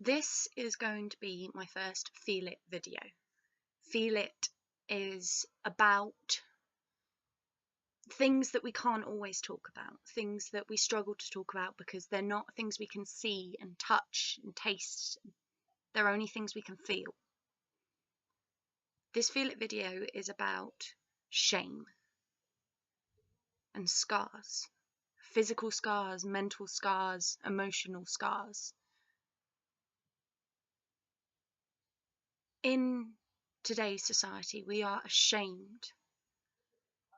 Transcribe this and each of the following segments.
This is going to be my first Feelit video. Feelit is about things that we can't always talk about, things that we struggle to talk about because they're not things we can see and touch and taste. They're only things we can feel. This Feelit video is about shame and scars. Physical scars, mental scars, emotional scars. In today's society, we are ashamed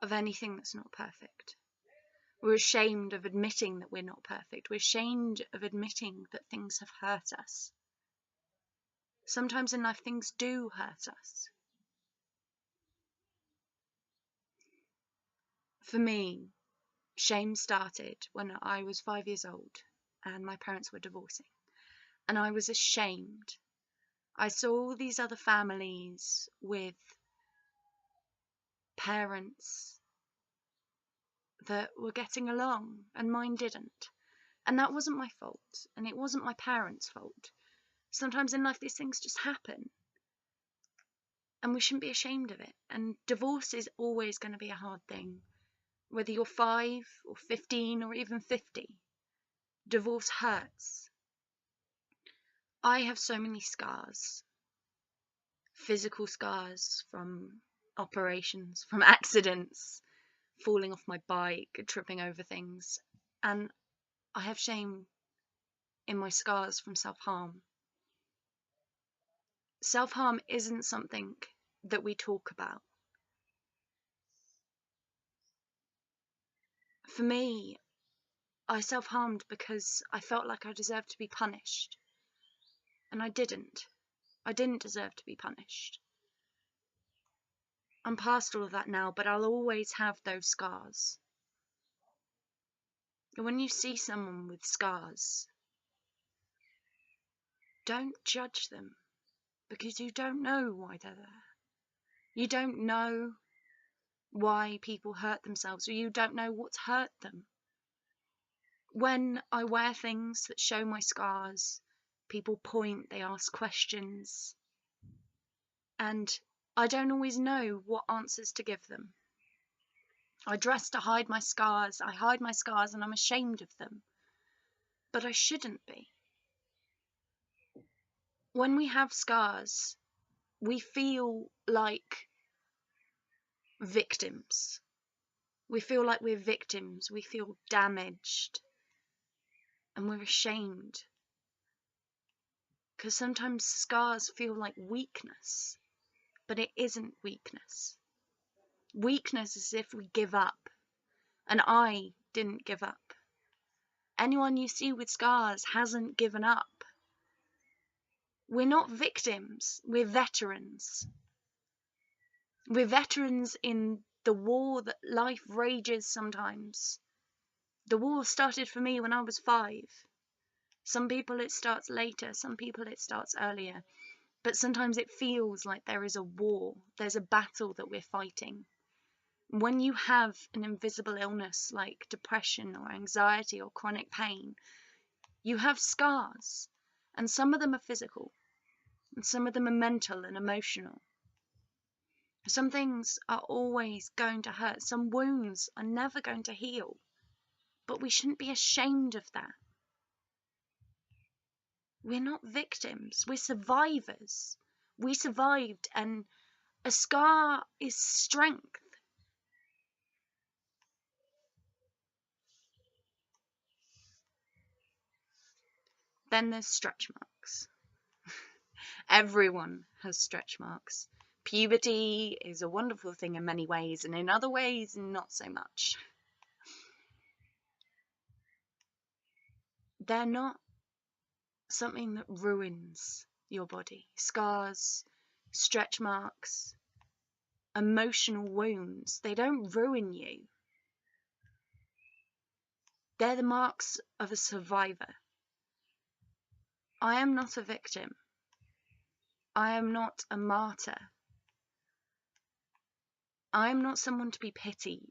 of anything that's not perfect. We're ashamed of admitting that we're not perfect. We're ashamed of admitting that things have hurt us. Sometimes in life, things do hurt us. For me, shame started when I was 5 years old and my parents were divorcing. And I was ashamed. I saw all these other families with parents that were getting along and mine didn't. And that wasn't my fault, and it wasn't my parents' fault. Sometimes in life these things just happen, and we shouldn't be ashamed of it. And divorce is always going to be a hard thing. Whether you're 5 or 15 or even 50, divorce hurts. I have so many scars. Physical scars from operations, from accidents, falling off my bike, tripping over things. And I have shame in my scars from self-harm. Self-harm isn't something that we talk about. For me, I self-harmed because I felt like I deserved to be punished. And I didn't. I didn't deserve to be punished. I'm past all of that now, but I'll always have those scars. When you see someone with scars, don't judge them, because you don't know why they're there. You don't know why people hurt themselves, or you don't know what's hurt them. When I wear things that show my scars, people point, they ask questions, and I don't always know what answers to give them. I dress to hide my scars, I hide my scars and I'm ashamed of them, but I shouldn't be. When we have scars, we feel like victims. We feel like we're victims, we feel damaged, and we're ashamed. Because sometimes scars feel like weakness, but it isn't weakness. Weakness is if we give up, and I didn't give up. Anyone you see with scars hasn't given up. We're not victims, we're veterans. We're veterans in the war that life rages sometimes. The war started for me when I was 5. Some people it starts later, some people it starts earlier. But sometimes it feels like there is a war, there's a battle that we're fighting. When you have an invisible illness like depression or anxiety or chronic pain, you have scars. And some of them are physical, and some of them are mental and emotional. Some things are always going to hurt. Some wounds are never going to heal. But we shouldn't be ashamed of that. We're not victims, we're survivors. We survived, and a scar is strength. Then there's stretch marks. Everyone has stretch marks. Puberty is a wonderful thing in many ways, and in other ways, not so much. They're not something that ruins your body. Scars, stretch marks, emotional wounds, they don't ruin you. They're the marks of a survivor. I am not a victim. I am not a martyr. I am not someone to be pitied.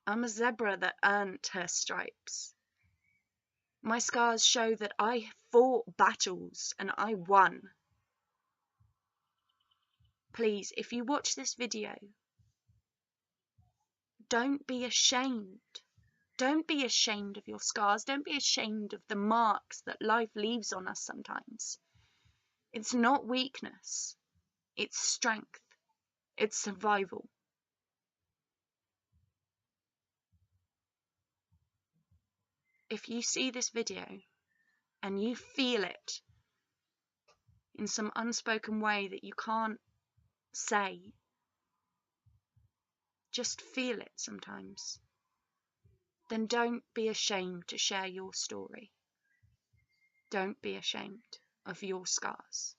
I'm a zebra that earned her stripes. My scars show that I fought battles and I won. Please, if you watch this video, don't be ashamed. Don't be ashamed of your scars. Don't be ashamed of the marks that life leaves on us sometimes. It's not weakness. It's strength. It's survival. If you see this video and you feel it in some unspoken way that you can't say, just feel it sometimes, then don't be ashamed to share your story. Don't be ashamed of your scars.